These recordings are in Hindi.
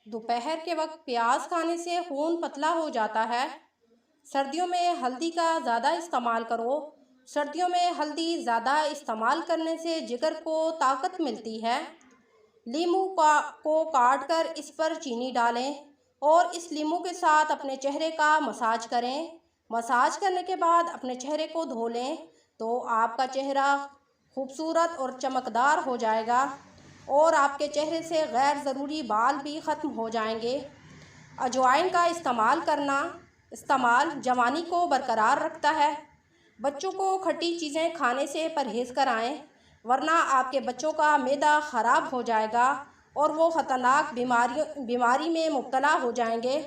दोपहर के वक्त प्याज खाने से खून पतला हो जाता है। सर्दियों में हल्दी का ज़्यादा इस्तेमाल करो। सर्दियों में हल्दी ज़्यादा इस्तेमाल करने से जिगर को ताकत मिलती है। लीमू को काट कर इस पर चीनी डालें और इस लीमू के साथ अपने चेहरे का मसाज करें। मसाज करने के बाद अपने चेहरे को धो लें तो आपका चेहरा खूबसूरत और चमकदार हो जाएगा और आपके चेहरे से गैर ज़रूरी बाल भी ख़त्म हो जाएंगे। अजवाइन का इस्तेमाल जवानी को बरकरार रखता है। बच्चों को खट्टी चीज़ें खाने से परहेज़ कराएं, वरना आपके बच्चों का मैदा ख़राब हो जाएगा और वो ख़तरनाक बीमारी में मुब्तला हो जाएंगे।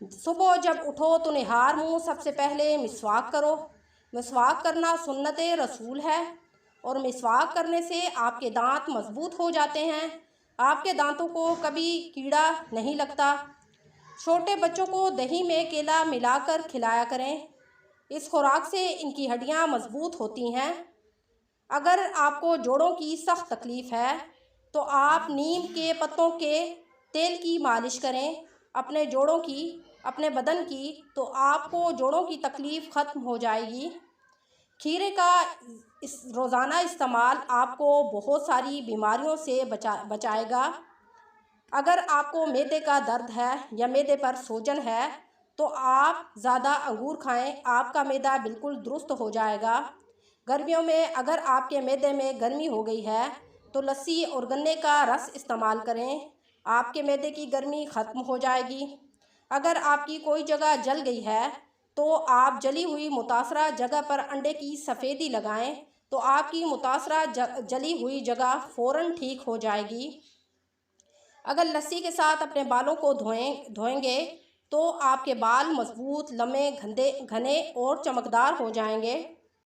सुबह जब उठो तो निहार मुँह सबसे पहले मिसवाक करो। मिसवाक करना सुन्नत रसूल है और मिसवाक करने से आपके दांत मजबूत हो जाते हैं। आपके दांतों को कभी कीड़ा नहीं लगता। छोटे बच्चों को दही में केला मिलाकर खिलाया करें। इस खुराक से इनकी हड्डियां मजबूत होती हैं। अगर आपको जोड़ों की सख्त तकलीफ़ है तो आप नीम के पत्तों के तेल की मालिश करें अपने बदन की, तो आपको जोड़ों की तकलीफ़ ख़त्म हो जाएगी। खीरे का रोज़ाना इस्तेमाल आपको बहुत सारी बीमारियों से बचाएगा। अगर आपको मैदे का दर्द है या मैदे पर सूजन है तो आप ज़्यादा अंगूर खाएं, आपका मैदा बिल्कुल दुरुस्त हो जाएगा। गर्मियों में अगर आपके मैदे में गर्मी हो गई है तो लस्सी और गन्ने का रस इस्तेमाल करें, आपके मैदे की गर्मी ख़त्म हो जाएगी। अगर आपकी कोई जगह जल गई है तो आप जली हुई मुतासरा जगह पर अंडे की सफ़ेदी लगाएं तो आपकी मुतासरा जली हुई जगह फ़ौरन ठीक हो जाएगी। अगर लस्सी के साथ अपने बालों को धोएंगे तो आपके बाल मजबूत, लंबे, घने और चमकदार हो जाएंगे।